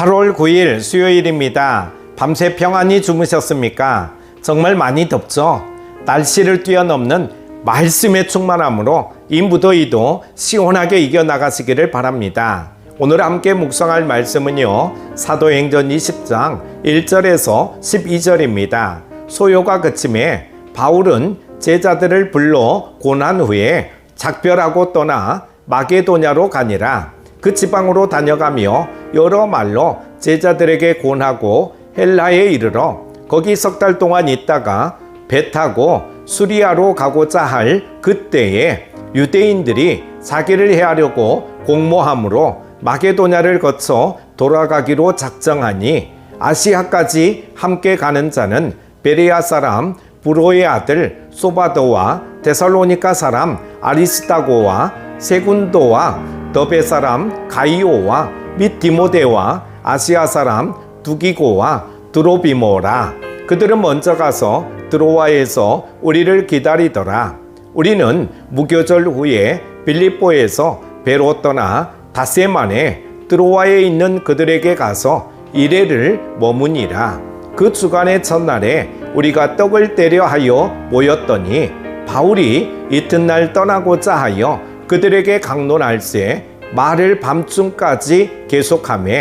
8월 9일 수요일입니다. 밤새 평안히 주무셨습니까? 정말 많이 덥죠? 날씨를 뛰어넘는 말씀의 충만함으로 이 무더위도 시원하게 이겨나가시기를 바랍니다. 오늘 함께 묵상할 말씀은요, 사도행전 20장 1절에서 12절입니다. 소요가 그침에 바울은 제자들을 불러 고난 후에 작별하고 떠나 마게도냐로 가니라. 그 지방으로 다녀가며 여러 말로 제자들에게 권하고 헬라에 이르러 거기 석 달 동안 있다가 배 타고 수리아로 가고자 할 그때에 유대인들이 자기를 해하려고 공모함으로 마게도냐를 거쳐 돌아가기로 작정하니 아시아까지 함께 가는 자는 베레아 사람 브로의 아들 소바도와 데살로니가 사람 아리스타고와 세군도와 더베 사람 가이오와 및 디모데와 아시아 사람 두기고와 드로비모라. 그들은 먼저 가서 드로아에서 우리를 기다리더라. 우리는 무교절 후에 빌립보에서 배로 떠나 닷새 만에 드로아에 있는 그들에게 가서 이레를 머무니라. 그 주간의 첫날에 우리가 떡을 떼려 하여 모였더니 바울이 이튿날 떠나고자 하여 그들에게 강론할세 말을 밤중까지 계속하며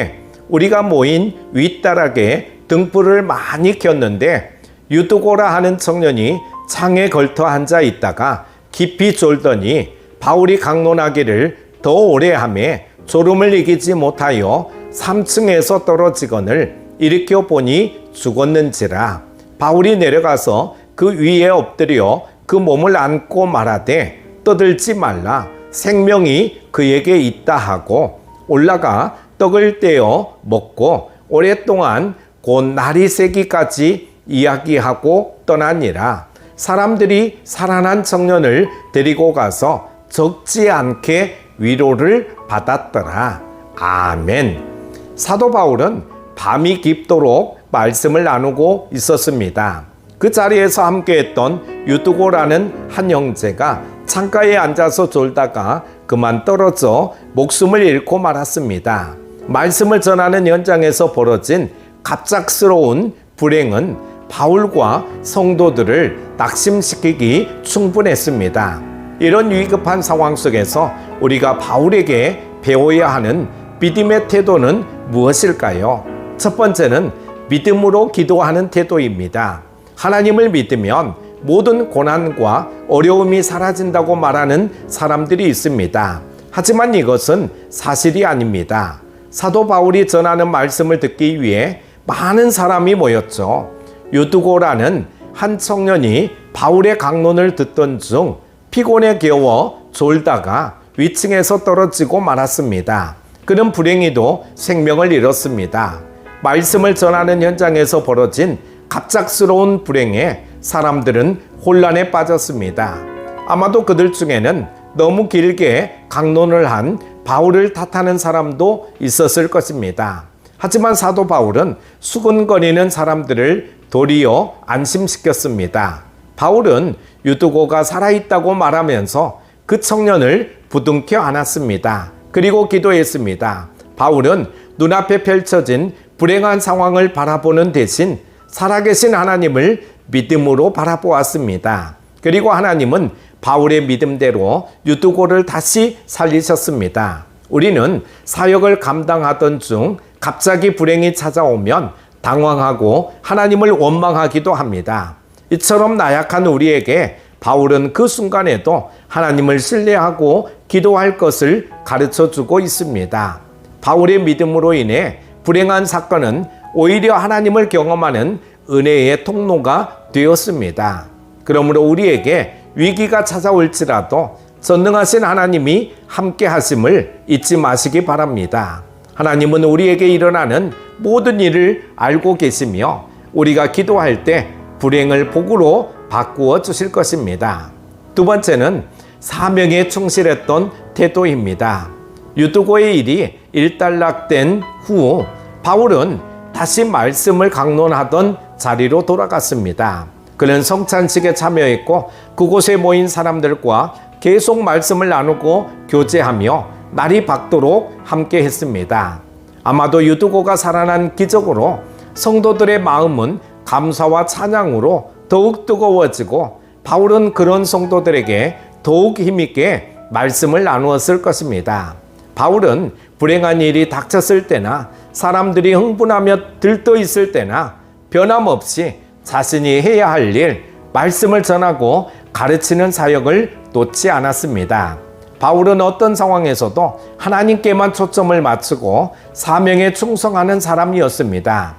우리가 모인 윗다락에 등불을 많이 켰는데 유두고라 하는 청년이 창에 걸터 앉아 있다가 깊이 졸더니 바울이 강론하기를 더 오래 하며 졸음을 이기지 못하여 3층에서 떨어지거늘 일으켜 보니 죽었는지라. 바울이 내려가서 그 위에 엎드려 그 몸을 안고 말하되 떠들지 말라, 생명이 그에게 있다 하고 올라가 떡을 떼어 먹고 오랫동안 곧 날이 새기까지 이야기하고 떠나니라. 사람들이 살아난 청년을 데리고 가서 적지 않게 위로를 받았더라. 아멘. 사도 바울은 밤이 깊도록 말씀을 나누고 있었습니다. 그 자리에서 함께했던 유두고라는 한 형제가 창가에 앉아서 졸다가 그만 떨어져 목숨을 잃고 말았습니다. 말씀을 전하는 현장에서 벌어진 갑작스러운 불행은 바울과 성도들을 낙심시키기 충분했습니다. 이런 위급한 상황 속에서 우리가 바울에게 배워야 하는 믿음의 태도는 무엇일까요? 첫 번째는 믿음으로 기도하는 태도입니다. 하나님을 믿으면 모든 고난과 어려움이 사라진다고 말하는 사람들이 있습니다. 하지만 이것은 사실이 아닙니다. 사도 바울이 전하는 말씀을 듣기 위해 많은 사람이 모였죠. 유두고라는 한 청년이 바울의 강론을 듣던 중 피곤에 겨워 졸다가 위층에서 떨어지고 말았습니다. 그는 불행히도 생명을 잃었습니다. 말씀을 전하는 현장에서 벌어진 갑작스러운 불행에 사람들은 혼란에 빠졌습니다. 아마도 그들 중에는 너무 길게 강론을 한 바울을 탓하는 사람도 있었을 것입니다. 하지만 사도 바울은 수근거리는 사람들을 도리어 안심시켰습니다. 바울은 유두고가 살아있다고 말하면서 그 청년을 부둥켜 안았습니다. 그리고 기도했습니다. 바울은 눈앞에 펼쳐진 불행한 상황을 바라보는 대신 살아계신 하나님을 믿음으로 바라보았습니다. 그리고 하나님은 바울의 믿음대로 유두고를 다시 살리셨습니다. 우리는 사역을 감당하던 중 갑자기 불행이 찾아오면 당황하고 하나님을 원망하기도 합니다. 이처럼 나약한 우리에게 바울은 그 순간에도 하나님을 신뢰하고 기도할 것을 가르쳐주고 있습니다. 바울의 믿음으로 인해 불행한 사건은 오히려 하나님을 경험하는 은혜의 통로가 되었습니다. 그러므로 우리에게 위기가 찾아올지라도 전능하신 하나님이 함께 하심을 잊지 마시기 바랍니다. 하나님은 우리에게 일어나는 모든 일을 알고 계시며 우리가 기도할 때 불행을 복으로 바꾸어 주실 것입니다. 두 번째는 사명에 충실했던 태도입니다. 유두고의 일이 일단락된 후 바울은 다시 말씀을 강론하던 자리로 돌아갔습니다. 그는 성찬식에 참여했고 그곳에 모인 사람들과 계속 말씀을 나누고 교제하며 날이 밝도록 함께 했습니다. 아마도 유두고가 살아난 기적으로 성도들의 마음은 감사와 찬양으로 더욱 뜨거워지고 바울은 그런 성도들에게 더욱 힘있게 말씀을 나누었을 것입니다. 바울은 불행한 일이 닥쳤을 때나 사람들이 흥분하며 들떠 있을 때나 변함없이 자신이 해야 할 일, 말씀을 전하고 가르치는 사역을 놓지 않았습니다. 바울은 어떤 상황에서도 하나님께만 초점을 맞추고 사명에 충성하는 사람이었습니다.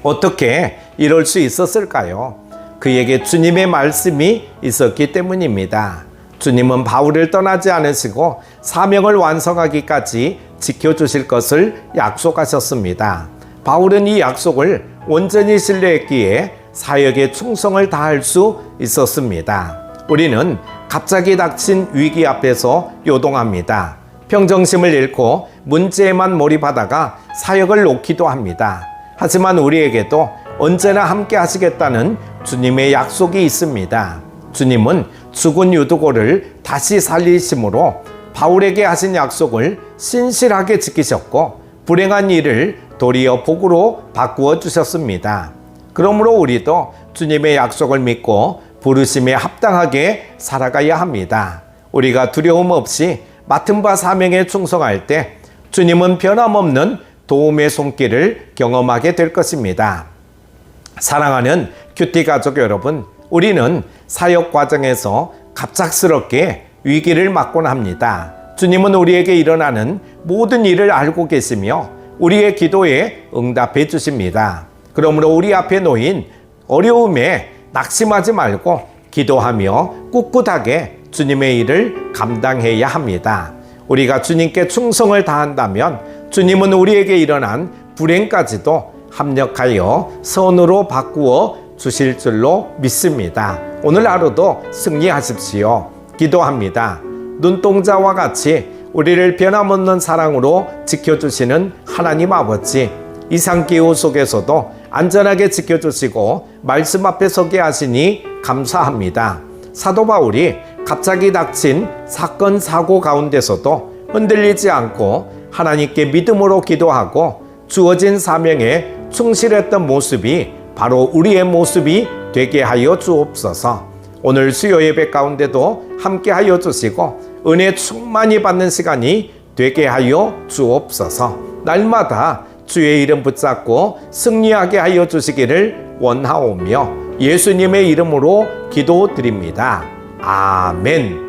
어떻게 이럴 수 있었을까요? 그에게 주님의 말씀이 있었기 때문입니다. 주님은 바울을 떠나지 않으시고 사명을 완성하기까지 지켜주실 것을 약속하셨습니다. 바울은 이 약속을 온전히 신뢰했기에 사역에 충성을 다할 수 있었습니다. 우리는 갑자기 닥친 위기 앞에서 요동합니다. 평정심을 잃고 문제에만 몰입하다가 사역을 놓기도 합니다. 하지만 우리에게도 언제나 함께 하시겠다는 주님의 약속이 있습니다. 주님은 죽은 유두고를 다시 살리심으로 바울에게 하신 약속을 신실하게 지키셨고 불행한 일을 도리어 복으로 바꾸어 주셨습니다. 그러므로 우리도 주님의 약속을 믿고 부르심에 합당하게 살아가야 합니다. 우리가 두려움 없이 맡은 바 사명에 충성할 때 주님은 변함없는 도움의 손길을 경험하게 될 것입니다. 사랑하는 큐티 가족 여러분, 우리는 사역 과정에서 갑작스럽게 위기를 맞곤 합니다. 주님은 우리에게 일어나는 모든 일을 알고 계시며 우리의 기도에 응답해 주십니다. 그러므로 우리 앞에 놓인 어려움에 낙심하지 말고 기도하며 꿋꿋하게 주님의 일을 감당해야 합니다. 우리가 주님께 충성을 다한다면 주님은 우리에게 일어난 불행까지도 합력하여 선으로 바꾸어 주실 줄로 믿습니다. 오늘 하루도 승리하십시오. 기도합니다. 눈동자와 같이 우리를 변함없는 사랑으로 지켜주시는 하나님 아버지, 이상기후 속에서도 안전하게 지켜주시고 말씀 앞에 서게 하시니 감사합니다. 사도 바울이 갑자기 닥친 사건 사고 가운데서도 흔들리지 않고 하나님께 믿음으로 기도하고 주어진 사명에 충실했던 모습이 바로 우리의 모습이 되게 하여 주옵소서. 오늘 수요 예배 가운데도 함께 하여 주시고 은혜 충만히 받는 시간이 되게 하여 주옵소서. 날마다 주의 이름 붙잡고 승리하게 하여 주시기를 원하오며 예수님의 이름으로 기도드립니다. 아멘.